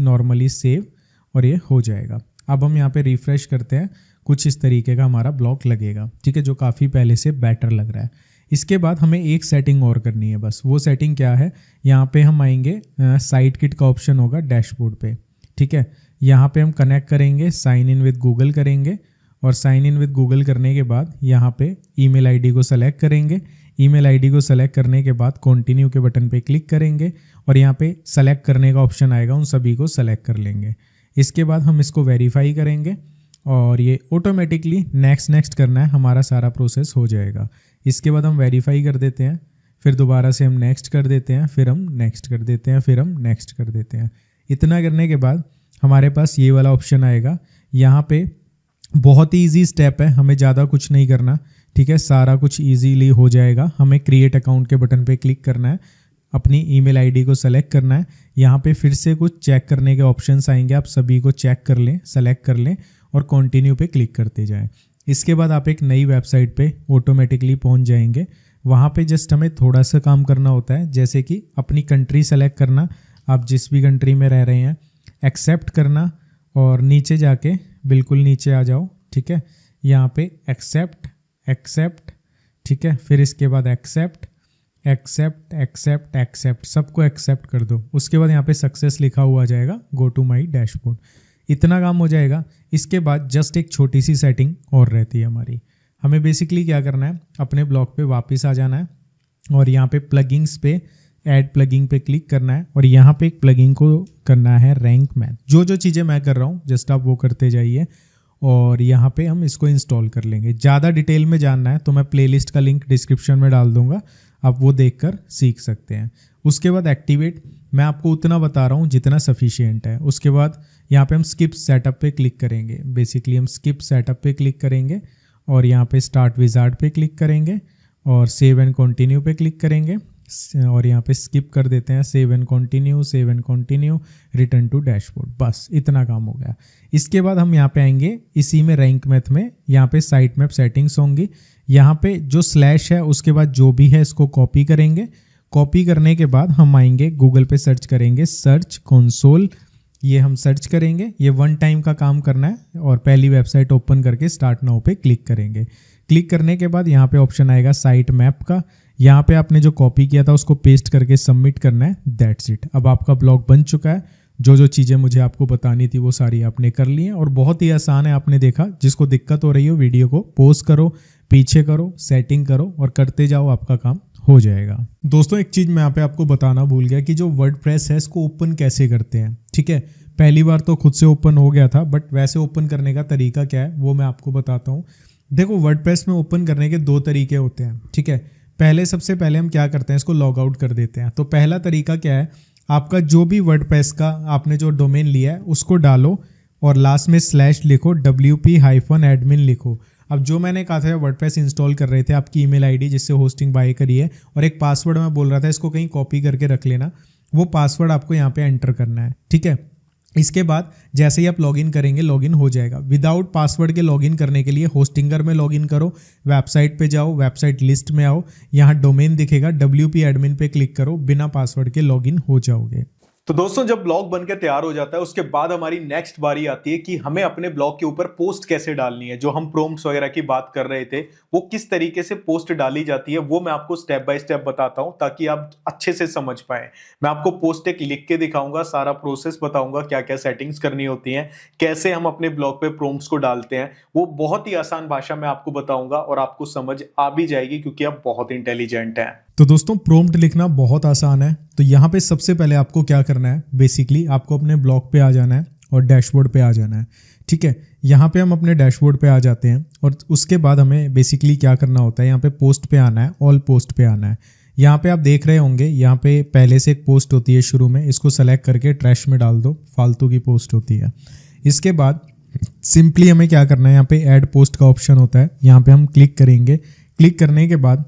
नॉर्मली सेव और ये हो जाएगा। अब हम यहाँ पे रिफ्रेश करते हैं, कुछ इस तरीके का हमारा ब्लॉग लगेगा, ठीक है, जो काफ़ी पहले से बेटर लग रहा है। इसके बाद हमें एक सेटिंग और करनी है, बस वो सेटिंग क्या है, यहाँ पे हम आएंगे, साइट किट का ऑप्शन होगा डैशबोर्ड पे, ठीक है। यहाँ पे हम कनेक्ट करेंगे, साइन इन विद गूगल करेंगे और साइन इन विद गूगल करने के बाद यहाँ पे ईमेल आईडी को सेलेक्ट करेंगे। ईमेल आईडी को सेलेक्ट करने के बाद कंटिन्यू के बटन पे क्लिक करेंगे और यहाँ पे सेलेक्ट करने का ऑप्शन आएगा, उन सभी को सेलेक्ट कर लेंगे। इसके बाद हम इसको वेरीफाई करेंगे और ये ऑटोमेटिकली नेक्स्ट करना है, हमारा सारा प्रोसेस हो जाएगा। इसके बाद हम वेरीफाई कर देते हैं, फिर दोबारा से हम नेक्स्ट कर देते हैं, फिर हम नेक्स्ट कर देते हैं, फिर हम नेक्स्ट कर देते हैं। इतना करने के बाद हमारे पास ये वाला ऑप्शन आएगा। यहाँ पे बहुत ही ईजी स्टेप है, हमें ज़्यादा कुछ नहीं करना, ठीक है, सारा कुछ ईजीली हो जाएगा। हमें क्रिएट अकाउंट के बटन पे क्लिक करना है, अपनी ईमेल आईडी को सेलेक्ट करना है। यहाँ पे फिर से कुछ चेक करने के ऑप्शंस आएंगे, आप सभी को चेक कर लें, सेलेक्ट कर लें और कंटिन्यू पे क्लिक करते जाएं। इसके बाद आप एक नई वेबसाइट पे ऑटोमेटिकली पहुँच जाएंगे। वहाँ पे जस्ट हमें थोड़ा सा काम करना होता है, जैसे कि अपनी कंट्री सेलेक्ट करना, आप जिस भी कंट्री में रह रहे हैं, एक्सेप्ट करना और नीचे जाके बिल्कुल नीचे आ जाओ, ठीक है, यहाँ पे एक्सेप्ट, ठीक है, फिर इसके बाद एक्सेप्ट, सबको एक्सेप्ट कर दो। उसके बाद यहाँ पे सक्सेस लिखा हुआ आ जाएगा, गो टू माई डैशबोर्ड। इतना काम हो जाएगा। इसके बाद जस्ट एक छोटी सी सेटिंग और रहती है हमारी। हमें बेसिकली क्या करना है, अपने ब्लॉग पे वापस आ जाना है और यहाँ पे प्लगइन्स पे ऐड प्लगइन पे क्लिक करना है और यहाँ पे एक प्लगइन को करना है रैंक मैथ। जो चीज़ें मैं कर रहा हूँ जस्ट आप वो करते जाइए और यहाँ पे हम इसको इंस्टॉल कर लेंगे। ज़्यादा डिटेल में जानना है तो मैं प्लेलिस्ट का लिंक डिस्क्रिप्शन में डाल दूंगा, आप वो देखकर सीख सकते हैं। उसके बाद एक्टिवेट, मैं आपको उतना बता रहा हूँ जितना सफिशिएंट है। उसके बाद यहाँ पे हम स्किप सेटअप पे क्लिक करेंगे। बेसिकली हम स्किप सेटअप पे क्लिक करेंगे और यहाँ पे स्टार्ट विजार्ड पे क्लिक करेंगे और सेव एंड कंटिन्यू पे क्लिक करेंगे और यहाँ पे स्किप कर देते हैं, save and continue, return to dashboard. बस इतना काम हो गया। इसके बाद हम यहाँ पे आएंगे, इसी में रैंक मैथ में यहाँ पे साइट मैप सेटिंग्स होंगी। यहाँ पे जो स्लैश है उसके बाद जो भी है इसको कॉपी करेंगे। कॉपी करने के बाद हम आएंगे गूगल पे सर्च करेंगे, सर्च कंसोल, ये हम सर्च करेंगे। ये 1 टाइम का काम करना है और पहली वेबसाइट ओपन करके स्टार्ट नाउ पे क्लिक करेंगे। क्लिक करने के बाद यहाँ पे ऑप्शन आएगा साइट मैप का, यहाँ पे आपने जो कॉपी किया था उसको पेस्ट करके सबमिट करना है। That's it. अब आपका ब्लॉग बन चुका है। जो चीज़ें मुझे आपको बतानी थी वो सारी आपने कर ली हैं और बहुत ही आसान है। आपने देखा, जिसको दिक्कत हो रही हो वीडियो को पॉज करो, पीछे करो, सेटिंग करो और करते जाओ, आपका काम हो जाएगा। दोस्तों एक चीज़ मैं यहाँ पे आपको बताना भूल गया कि जो वर्डप्रेस है इसको ओपन कैसे करते हैं। ठीक है, पहली बार तो खुद से ओपन हो गया था, बट वैसे ओपन करने का तरीका क्या है वो मैं आपको बताता हूँ। देखो, वर्डप्रेस में ओपन करने के 2 तरीके होते हैं। ठीक है, सबसे पहले हम क्या करते हैं, इसको लॉग आउट कर देते हैं। तो पहला तरीका क्या है, आपका जो भी वर्डप्रेस का आपने जो डोमेन लिया है उसको डालो और लास्ट में स्लैश लिखो, wp-admin लिखो। अब जो मैंने कहा था वर्डप्रेस इंस्टॉल कर रहे थे, आपकी ईमेल आईडी जिससे होस्टिंग बाय करी है और एक पासवर्ड मैं बोल रहा था, इसको कहीं कॉपी करके रख लेना। वो पासवर्ड आपको यहाँ पे एंटर करना है। ठीक है, इसके बाद जैसे ही आप लॉगिन करेंगे लॉगिन हो जाएगा। विदाउट पासवर्ड के लॉगिन करने के लिए होस्टिंगर में लॉगिन करो, वेबसाइट पे जाओ, वेबसाइट लिस्ट में आओ, यहाँ डोमेन दिखेगा, wp-admin पे क्लिक करो, बिना पासवर्ड के लॉगिन हो जाओगे। तो दोस्तों जब ब्लॉग बनकर तैयार हो जाता है उसके बाद हमारी नेक्स्ट बारी आती है कि हमें अपने ब्लॉग के ऊपर पोस्ट कैसे डालनी है। जो हम प्रॉम्प्ट्स वगैरह की बात कर रहे थे वो किस तरीके से पोस्ट डाली जाती है वो मैं आपको स्टेप बाय स्टेप बताता हूं ताकि आप अच्छे से समझ पाए। मैं आपको पोस्ट एक लिख के दिखाऊंगा, सारा प्रोसेस बताऊंगा, क्या क्या सेटिंग्स करनी होती हैं, कैसे हम अपने ब्लॉग पे प्रॉम्प्ट्स को डालते हैं। वो बहुत ही आसान भाषा में आपको बताऊंगा और आपको समझ आ भी जाएगी क्योंकि आप बहुत इंटेलिजेंट हैं। तो दोस्तों प्रॉम्प्ट लिखना बहुत आसान है। तो यहाँ पे सबसे पहले आपको क्या करना है, बेसिकली आपको अपने ब्लॉग पे आ जाना है और डैशबोर्ड पे आ जाना है। ठीक है, यहाँ पे हम अपने डैशबोर्ड पे आ जाते हैं और उसके बाद हमें बेसिकली क्या करना होता है, यहाँ पे पोस्ट पे आना है, ऑल पोस्ट पे आना है। यहाँ पे आप देख रहे होंगे, यहाँ पे पहले से एक पोस्ट होती है शुरू में, इसको सेलेक्ट करके ट्रैश में डाल दो, फालतू की पोस्ट होती है। इसके बाद सिंपली हमें क्या करना है, यहाँ पे ऐड पोस्ट का ऑप्शन होता है, यहाँ पे हम क्लिक करेंगे। क्लिक करने के बाद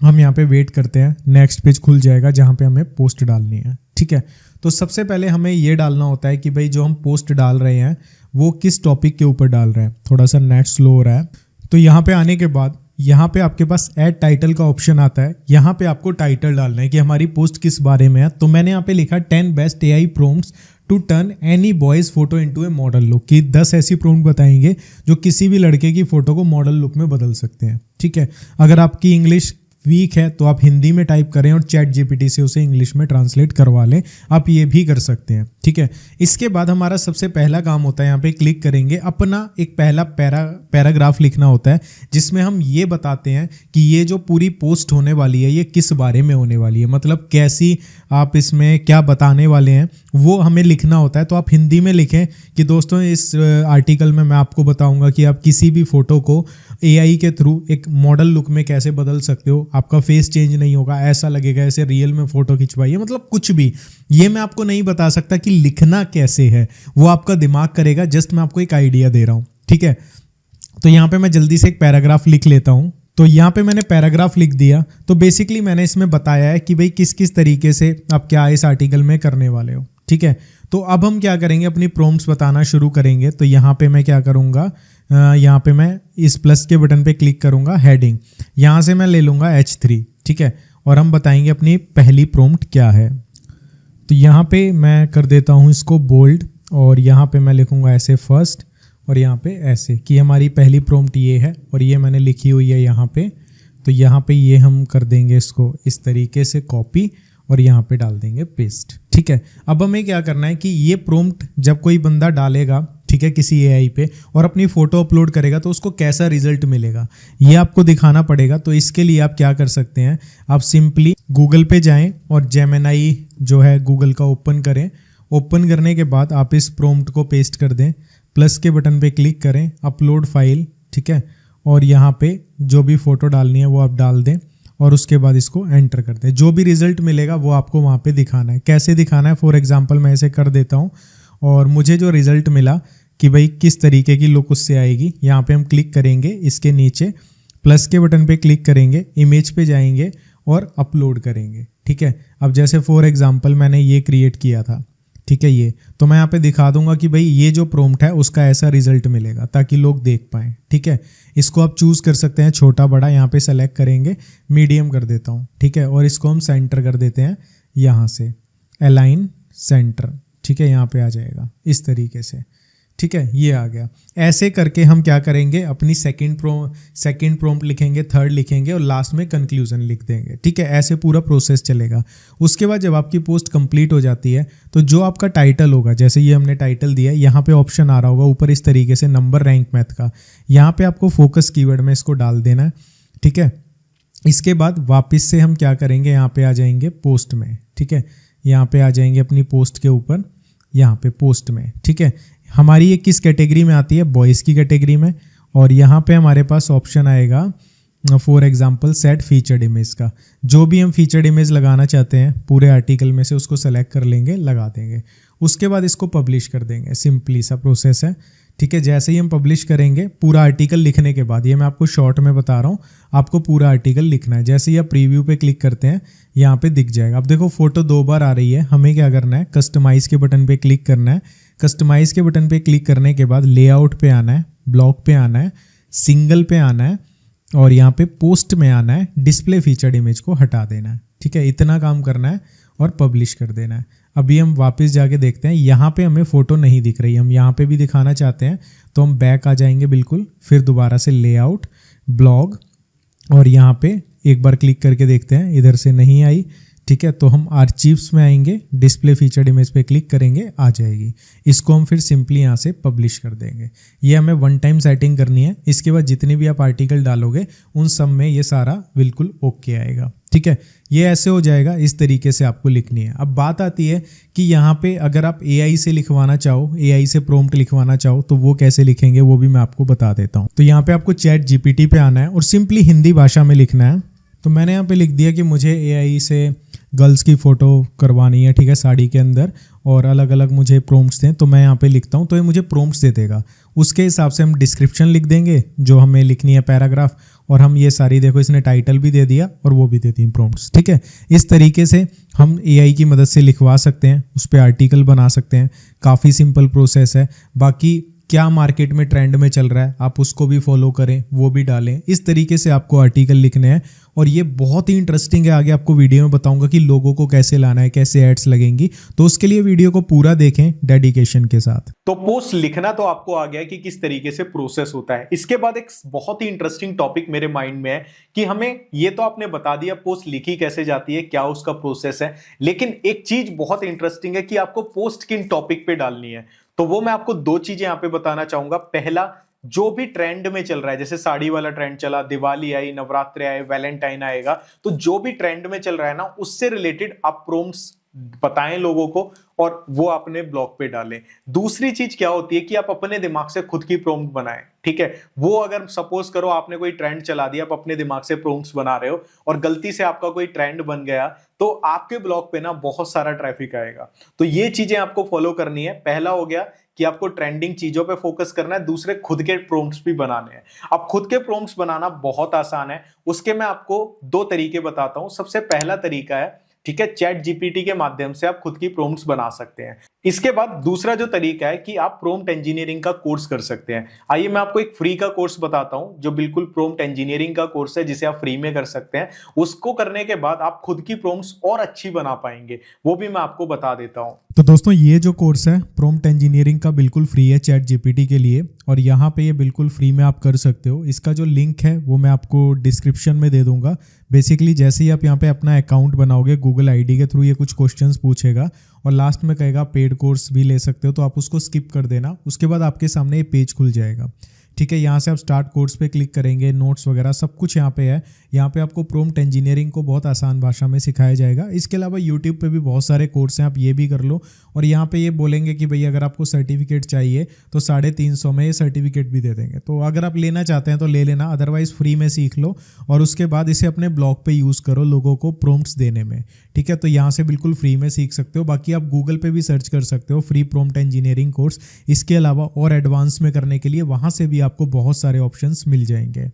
हम यहाँ पे वेट करते हैं, नेक्स्ट पेज खुल जाएगा जहाँ पे हमें पोस्ट डालनी है। ठीक है, तो सबसे पहले हमें ये डालना होता है कि भाई जो हम पोस्ट डाल रहे हैं वो किस टॉपिक के ऊपर डाल रहे हैं। थोड़ा सा नेट स्लो हो रहा है, तो यहाँ पे आने के बाद यहाँ पे आपके पास ऐड टाइटल का ऑप्शन आता है। यहाँ पे आपको टाइटल डालना है कि हमारी पोस्ट किस बारे में है। तो मैंने यहाँ पे लिखा 10 best AI prompts to turn any boys photo into a model look, कि 10 ऐसी प्रॉम्प्ट बताएंगे जो किसी भी लड़के की फोटो को मॉडल लुक में बदल सकते हैं। ठीक है, अगर आपकी इंग्लिश वीक है तो आप हिंदी में टाइप करें और चैट GPT से उसे इंग्लिश में ट्रांसलेट करवा लें, आप ये भी कर सकते हैं। ठीक है, इसके बाद हमारा सबसे पहला काम होता है, यहाँ पे क्लिक करेंगे, अपना एक पहला पैराग्राफ लिखना होता है जिसमें हम ये बताते हैं कि ये जो पूरी पोस्ट होने वाली है ये किस बारे में होने वाली है, मतलब कैसी आप इसमें क्या बताने वाले हैं वो हमें लिखना होता है। तो आप हिंदी में लिखें कि दोस्तों इस आर्टिकल में मैं आपको बताऊंगा कि आप किसी भी फोटो को AI के थ्रू एक मॉडल लुक में कैसे बदल सकते हो, आपका फेस चेंज नहीं होगा, ऐसा लगेगा ऐसे रियल में फोटो खिंचवाइए, मतलब कुछ भी। ये मैं आपको नहीं बता सकता कि लिखना कैसे है, वो आपका दिमाग करेगा, जस्ट मैं आपको एक आइडिया दे रहा हूँ। ठीक है, तो यहाँ पे मैं जल्दी से एक पैराग्राफ लिख लेता हूँ। तो यहाँ पे मैंने पैराग्राफ लिख दिया। तो बेसिकली मैंने इसमें बताया है कि भाई किस किस तरीके से आप क्या इस आर्टिकल में करने वाले हो। ठीक है, तो अब हम क्या करेंगे, अपनी प्रॉम्प्ट्स बताना शुरू करेंगे। तो यहाँ पे मैं क्या करूँगा, यहाँ पे मैं इस प्लस के बटन पे क्लिक करूँगा, हेडिंग, यहाँ से मैं ले लूँगा H3। ठीक है, और हम बताएंगे अपनी पहली प्रॉम्प्ट क्या है। तो यहाँ पे मैं कर देता हूँ इसको बोल्ड, और यहाँ पे मैं लिखूँगा ऐसे फर्स्ट, और यहाँ पे ऐसे, कि हमारी पहली प्रॉम्प्ट ये है और ये मैंने लिखी हुई है यहाँ पे। तो यहाँ पे ये हम कर देंगे इसको इस तरीके से कॉपी और यहाँ पे डाल देंगे पेस्ट। ठीक है, अब हमें क्या करना है कि ये प्रॉम्प्ट जब कोई बंदा डालेगा, ठीक है, किसी AI पे और अपनी फ़ोटो अपलोड करेगा तो उसको कैसा रिजल्ट मिलेगा ये आपको दिखाना पड़ेगा। तो इसके लिए आप क्या कर सकते हैं, आप सिंपली गूगल पे जाएं और जेमिनी जो है गूगल का ओपन करें। ओपन करने के बाद आप इस प्रॉम्प्ट को पेस्ट कर दें, प्लस के बटन पे क्लिक करें, अपलोड फाइल। ठीक है, और यहाँ पे जो भी फ़ोटो डालनी है वो आप डाल दें और उसके बाद इसको एंटर कर दें। जो भी रिजल्ट मिलेगा वो आपको वहाँ पे दिखाना है। कैसे दिखाना है, फॉर एग्जांपल मैं ऐसे कर देता हूँ और मुझे जो रिजल्ट मिला कि भाई किस तरीके की लुक उससे आएगी, यहाँ पे हम क्लिक करेंगे, इसके नीचे प्लस के बटन पे क्लिक करेंगे, इमेज पे जाएंगे और अपलोड करेंगे। ठीक है, अब जैसे फॉर एग्जांपल मैंने ये क्रिएट किया था, ठीक है, ये तो मैं यहाँ पे दिखा दूंगा कि भाई ये जो प्रॉम्प्ट है उसका ऐसा रिजल्ट मिलेगा ताकि लोग देख पाएँ। ठीक है, इसको आप चूज़ कर सकते हैं छोटा बड़ा, यहाँ पे सेलेक्ट करेंगे, मीडियम कर देता हूँ। ठीक है, और इसको हम सेंटर कर देते हैं, यहाँ से अलाइन सेंटर। ठीक है, यहाँ पे आ जाएगा इस तरीके से। ठीक है, ये आ गया। ऐसे करके हम क्या करेंगे, अपनी सेकंड प्रॉम्प्ट लिखेंगे, थर्ड लिखेंगे और लास्ट में कंक्लूजन लिख देंगे। ठीक है, ऐसे पूरा प्रोसेस चलेगा। उसके बाद जब आपकी पोस्ट कंप्लीट हो जाती है तो जो आपका टाइटल होगा, जैसे ये हमने टाइटल दिया है, यहाँ पे ऑप्शन आ रहा होगा ऊपर इस तरीके से नंबर रैंक मैथ का, यहाँ पे आपको फोकस कीवर्ड में इसको डाल देना है। ठीक है, इसके बाद वापस से हम क्या करेंगे, यहाँ पे आ जाएंगे पोस्ट में। ठीक है, यहाँ पे आ जाएंगे अपनी पोस्ट के ऊपर, यहाँ पे पोस्ट में। ठीक है, हमारी ये किस कैटेगरी में आती है, बॉयज़ की कैटेगरी में, और यहाँ पे हमारे पास ऑप्शन आएगा for example set featured image का। जो भी हम फीचर्ड इमेज लगाना चाहते हैं पूरे आर्टिकल में से उसको सेलेक्ट कर लेंगे, लगा देंगे। उसके बाद इसको पब्लिश कर देंगे, सिंपली सा प्रोसेस है। ठीक है, जैसे ही हम पब्लिश करेंगे, पूरा आर्टिकल लिखने के बाद, ये मैं आपको शॉर्ट में बता रहा हूँ, आपको पूरा आर्टिकल लिखना है। जैसे ही आप प्रीव्यू पे क्लिक करते हैं यहाँ पे दिख जाएगा। अब देखो फोटो 2 बार आ रही है, हमें क्या करना है, कस्टमाइज के बटन पे क्लिक करना है। कस्टमाइज के बटन पे क्लिक करने के बाद लेआउट पे आना है, ब्लॉक पे आना है, सिंगल पे आना है और यहाँ पे पोस्ट में आना है, डिस्प्ले फीचर्ड इमेज को हटा देना है। ठीक है, इतना काम करना है और पब्लिश कर देना है। अभी हम वापस जाके देखते हैं, यहाँ पे हमें फ़ोटो नहीं दिख रही, हम यहाँ पे भी दिखाना चाहते हैं तो हम बैक आ जाएंगे बिल्कुल, फिर दोबारा से लेआउट, ब्लॉग और यहाँ पे एक बार क्लिक करके देखते हैं, इधर से नहीं आई। ठीक है, तो हम आर्चिव्स में आएंगे, डिस्प्ले फीचर्ड इमेज पे क्लिक करेंगे, आ जाएगी। इसको हम फिर सिंपली यहाँ से पब्लिश कर देंगे। ये हमें वन टाइम सेटिंग करनी है। इसके बाद जितने भी आप आर्टिकल डालोगे उन सब में ये सारा बिल्कुल ओके आएगा। ठीक है, ये ऐसे हो जाएगा। इस तरीके से आपको लिखनी है। अब बात आती है कि यहाँ पे अगर आप AI से लिखवाना चाहो, AI से प्रॉम्प्ट लिखवाना चाहो तो वो कैसे लिखेंगे वो भी मैं आपको बता देता हूँ। तो यहाँ पे आपको चैट GPT पे आना है और सिंपली हिंदी भाषा में लिखना है। तो मैंने यहाँ पे लिख दिया कि मुझे AI से गर्ल्स की फ़ोटो करवानी है, ठीक है, साड़ी के अंदर, और अलग अलग मुझे प्रॉम्प्ट्स दें। तो मैं यहाँ पे लिखता हूँ तो ये मुझे प्रॉम्प्ट्स दे देगा। उसके हिसाब से हम डिस्क्रिप्शन लिख देंगे जो हमें लिखनी है, पैराग्राफ, और हम ये सारी, देखो इसने टाइटल भी दे दिया और वो भी दे दी प्रॉम्प्ट्स। ठीक है, इस तरीके से हम AI की मदद से लिखवा सकते हैं, उस पर आर्टिकल बना सकते हैं। काफ़ी सिंपल प्रोसेस है। बाकी क्या मार्केट में ट्रेंड में चल रहा है आप उसको भी फॉलो करें, वो भी डालें। इस तरीके से आपको आर्टिकल लिखने हैं और ये बहुत ही इंटरेस्टिंग है। आगे आपको वीडियो में बताऊंगा कि लोगों को कैसे लाना है, कैसे एड्स लगेंगी। तो उसके लिए वीडियो को पूरा देखें डेडिकेशन के साथ। तो पोस्ट लिखना तो आपको आ गया कि किस तरीके से प्रोसेस होता है। इसके बाद एक बहुत ही इंटरेस्टिंग टॉपिक मेरे माइंड में है कि हमें, ये तो आपने बता दिया पोस्ट लिखी कैसे जाती है, क्या उसका प्रोसेस है, लेकिन एक चीज बहुत इंटरेस्टिंग है कि आपको पोस्ट किन टॉपिक पे डालनी है। तो वो मैं आपको दो चीजें यहां पे बताना चाहूंगा। पहला, जो भी ट्रेंड में चल रहा है, जैसे साड़ी वाला ट्रेंड चला, दिवाली आई, नवरात्रि आए, वैलेंटाइन आएगा, तो जो भी ट्रेंड में चल रहा है ना, उससे रिलेटेड आप प्रॉम्प्ट्स बताएं लोगों को और वो अपने ब्लॉग पे डालें। दूसरी चीज क्या होती है कि आप अपने दिमाग से खुद की प्रॉम्प्ट बनाएं। ठीक है, वो अगर सपोज करो आपने कोई ट्रेंड चला दिया, आप अपने दिमाग से प्रॉम्प्ट्स बना रहे हो और गलती से आपका कोई ट्रेंड बन गया, तो आपके ब्लॉग पे ना बहुत सारा ट्रैफिक आएगा। तो ये चीजें आपको फॉलो करनी है। पहला हो गया कि आपको ट्रेंडिंग चीजों पे फोकस करना है, दूसरे खुद के प्रॉम्प्ट्स भी बनाने हैं। अब खुद के प्रॉम्प्ट्स बनाना बहुत आसान है। उसके मैं आपको दो तरीके बताता हूं। सबसे पहला तरीका है, ठीक है, चैट GPT के माध्यम से आप खुद की प्रॉम्प्ट्स बना सकते हैं। इसके बाद दूसरा जो तरीका है कि आप प्रॉम्प्ट इंजीनियरिंग का कोर्स कर सकते हैं। आइए मैं आपको एक फ्री का कोर्स बताता हूं जो बिल्कुल प्रॉम्प्ट इंजीनियरिंग का कोर्स है, जिसे आप फ्री में कर सकते हैं। उसको करने के बाद आप खुद की प्रॉम्प्ट्स और अच्छी बना पाएंगे, वो भी मैं आपको बता देता हूं। तो दोस्तों, ये जो कोर्स है प्रॉम्प्ट इंजीनियरिंग का बिल्कुल फ्री है चैट GPT के लिए, और यहाँ पे ये बिल्कुल फ्री में आप कर सकते हो। इसका जो लिंक है वो मैं आपको डिस्क्रिप्शन में दे दूंगा। बेसिकली जैसे ही आप यहाँ पे अपना अकाउंट बनाओगे गूगल ID के थ्रू, ये कुछ क्वेश्चंस पूछेगा और लास्ट में कहेगा पेड कोर्स भी ले सकते हो, तो आप उसको स्किप कर देना। उसके बाद आपके सामने ये पेज खुल जाएगा। ठीक है, यहाँ से आप स्टार्ट कोर्स पे क्लिक करेंगे, नोट्स वगैरह सब कुछ यहाँ पे है। यहाँ पे आपको प्रॉम्प्ट इंजीनियरिंग को बहुत आसान भाषा में सिखाया जाएगा। इसके अलावा यूट्यूब पे भी बहुत सारे कोर्स हैं, आप ये भी कर लो। और यहाँ पे ये बोलेंगे कि भाई अगर आपको सर्टिफिकेट चाहिए तो 350 में ये सर्टिफिकेट भी दे देंगे। तो अगर आप लेना चाहते हैं तो ले लेना, अदरवाइज फ्री में सीख लो और उसके बाद इसे अपने ब्लॉग पे यूज़ करो लोगों को प्रॉम्प्ट्स देने में। ठीक है, तो यहाँ से बिल्कुल फ्री में सीख सकते हो। बाकी आप गूगल पे भी सर्च कर सकते हो फ्री प्रॉम्प्ट इंजीनियरिंग कोर्स। इसके अलावा और एडवांस में करने के लिए वहाँ से भी आपको बहुत सारे ऑप्शंस मिल जाएंगे।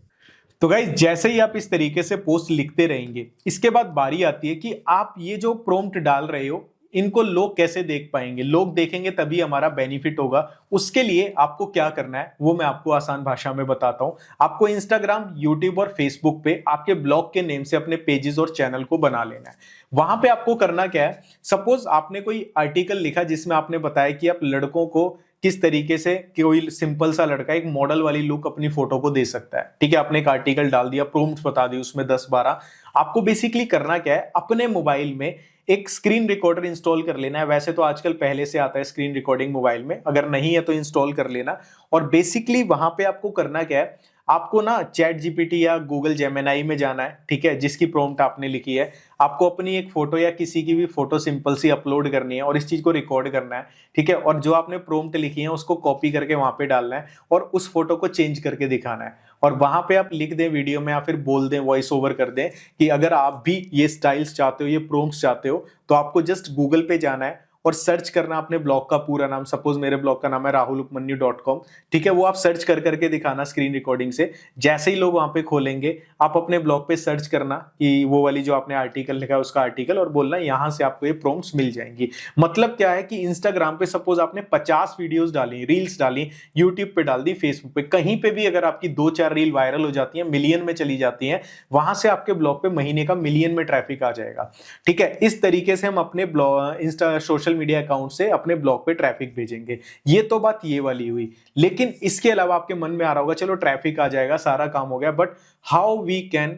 तो गाइस, जैसे ही आप इस तरीके से पोस्ट लिखते रहेंगे, इसके बाद बारी आती है कि आप ये जो प्रॉम्प्ट डाल रहे हो इनको लोग कैसे देख पाएंगे। लोग देखेंगे तभी हमारा बेनिफिट होगा। उसके लिए आपको क्या करना है वो मैं आपको आसान भाषा में बताता हूं। आपको इंस्टाग्राम, यूट्यूब और फेसबुक पे आपके ब्लॉग के नेम से अपने पेजेस और चैनल को बना लेना है। वहां पे आपको करना क्या है, सपोज आपने कोई आर्टिकल लिखा जिसमें आपने बताया कि आप लड़कों को किस तरीके से, कोई सिंपल सा लड़का एक मॉडल वाली लुक अपनी फोटो को दे सकता है। ठीक है, आपने एक आर्टिकल डाल दिया, प्रॉम्प्ट्स बता दी उसमें 10-12। आपको बेसिकली करना क्या है, अपने मोबाइल में एक स्क्रीन रिकॉर्डर इंस्टॉल कर लेना है। वैसे तो आजकल पहले से आता है स्क्रीन रिकॉर्डिंग मोबाइल में, अगर नहीं है तो इंस्टॉल कर लेना। और बेसिकली वहां पे आपको करना क्या है, आपको ना चैट GPT या गूगल जेमिनाई में जाना है। ठीक है, जिसकी प्रॉम्प्ट आपने लिखी है, आपको अपनी एक फोटो या किसी की भी फोटो सिंपल सी अपलोड करनी है और इस चीज को रिकॉर्ड करना है। ठीक है, और जो आपने प्रॉम्प्ट लिखी है उसको कॉपी करके वहां पे डालना है और उस फोटो को चेंज करके दिखाना है। और वहां पे आप लिख दें वीडियो में या फिर बोल दें, वॉइस ओवर कर दें कि अगर आप भी ये स्टाइल्स चाहते हो, ये प्रॉम्प्ट्स चाहते हो, तो आपको जस्ट गूगल पे जाना है और सर्च करना अपने ब्लॉग का पूरा नाम। सपोज मेरे ब्लॉग का नाम है rahulupmanyu.com। ठीक है, वो आप सर्च कर करके दिखाना स्क्रीन रिकॉर्डिंग से। जैसे ही लोग वहां पे खोलेंगे, आप अपने ब्लॉग पे सर्च करना कि वो वाली जो आपने आर्टिकल लिखा है उसका आर्टिकल, और बोलना यहां से आपको ये प्रॉम्प्ट्स मिल जाएंगी। मतलब क्या है कि इंस्टाग्राम पे सपोज आपने 50 वीडियोस डाली, रील्स डाली, यूट्यूब पे डाल दी, फेसबुक पे, कहीं पे भी अगर आपकी 2-4 रील वायरल हो जाती है, मिलियन में चली जाती है, वहां से आपके ब्लॉग पे महीने का मिलियन में ट्रैफिक आ जाएगा। ठीक है, इस तरीके से हम अपने blog, Insta, social media account से अपने ब्लॉग पे ट्रैफिक भेजेंगे। ये तो बात ये वाली हुई। लेकिन इसके अलावा आपके मन में आ रहा होगा चलो ट्रैफिक आ जाएगा, सारा काम हो गया, but how we can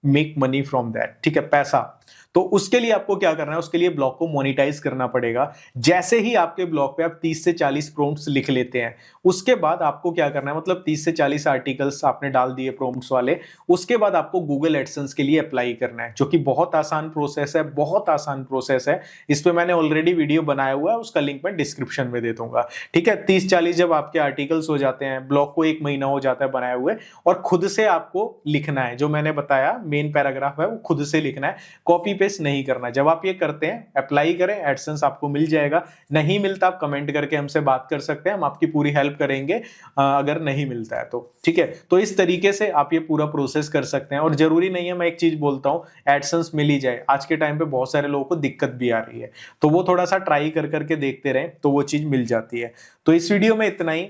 make money from that. ठीक है, पैसा। तो उसके लिए आपको क्या करना है, उसके लिए ब्लॉग को मोनेटाइज करना पड़ेगा। जैसे ही आपके ब्लॉग पे आप 30 से 40 प्रॉम्प्ट्स लिख लेते हैं, उसके बाद आपको क्या करना है, मतलब 30 से 40 आर्टिकल्स आपने डाल दिए प्रॉम्प्ट्स वाले, उसके बाद आपको गूगल एडसेंस के लिए अप्लाई करना है, जो कि बहुत आसान प्रोसेस है, बहुत आसान प्रोसेस है। इस पे मैंने ऑलरेडी वीडियो बनाया हुआ है, उसका लिंक मैं डिस्क्रिप्शन में दे दूंगा। ठीक है, 30-40 जब आपके आर्टिकल्स हो जाते हैं, ब्लॉग को 1 महीना हो जाता है बनाए हुए, और खुद से आपको लिखना है, जो मैंने बताया मेन पैराग्राफ है वो खुद से लिखना है, कॉपी पेस्ट नहीं करना। जब आप ये करते हैं, अप्लाई करें, एडसेंस आपको मिल जाएगा। नहीं मिलता आप कमेंट करके हमसे बात कर सकते हैं, हम आपकी पूरी हेल्प करेंगे अगर नहीं मिलता है तो। ठीक है, तो इस तरीके से आप ये पूरा प्रोसेस कर सकते हैं। और जरूरी नहीं है, मैं एक चीज बोलता हूं, एडसेंस मिल ही जाए। आज के टाइम पे बहुत सारे लोगों को दिक्कत भी आ रही है, तो वो थोड़ा सा ट्राई कर करके देखते रहें तो वो चीज मिल जाती है। तो इस वीडियो में इतना ही।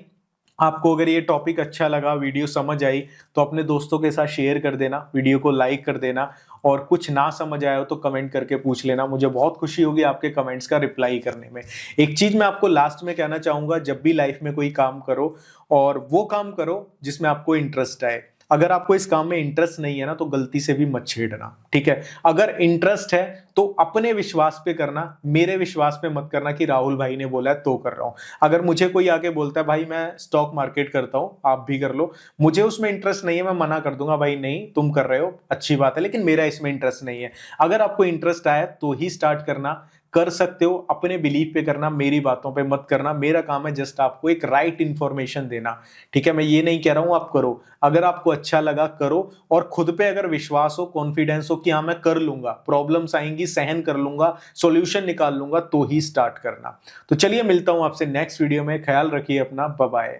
आपको अगर ये टॉपिक अच्छा लगा, वीडियो समझ आई, तो अपने दोस्तों के साथ शेयर कर देना, वीडियो को लाइक कर देना, और कुछ ना समझ आया हो तो कमेंट करके पूछ लेना। मुझे बहुत खुशी होगी आपके कमेंट्स का रिप्लाई करने में। एक चीज मैं आपको लास्ट में कहना चाहूंगा, जब भी लाइफ में कोई काम करो, और वो काम करो जिसमें आपको इंटरेस्ट आए। अगर आपको इस काम में इंटरेस्ट नहीं है ना, तो गलती से भी मत छेड़ना। ठीक है, अगर इंटरेस्ट है तो अपने विश्वास पे करना, मेरे विश्वास पे मत करना कि राहुल भाई ने बोला है तो कर रहा हूं। अगर मुझे कोई आके बोलता है भाई मैं स्टॉक मार्केट करता हूं, आप भी कर लो, मुझे उसमें इंटरेस्ट नहीं है, मैं मना कर दूंगा, भाई नहीं तुम कर रहे हो अच्छी बात है, लेकिन मेरा इसमें इंटरेस्ट नहीं है। अगर आपको इंटरेस्ट आया तो ही स्टार्ट करना, कर सकते हो, अपने बिलीफ पे करना, मेरी बातों पे मत करना। मेरा काम है जस्ट आपको एक राइट इंफॉर्मेशन देना। ठीक है, मैं ये नहीं कह रहा हूं आप करो, अगर आपको अच्छा लगा करो, और खुद पे अगर विश्वास हो, कॉन्फिडेंस हो कि हाँ मैं कर लूंगा, प्रॉब्लम्स आएंगी सहन कर लूंगा, सॉल्यूशन निकाल लूंगा, तो ही स्टार्ट करना। तो चलिए, मिलता हूं आपसे नेक्स्ट वीडियो में। ख्याल रखिए अपना, बाय बाय।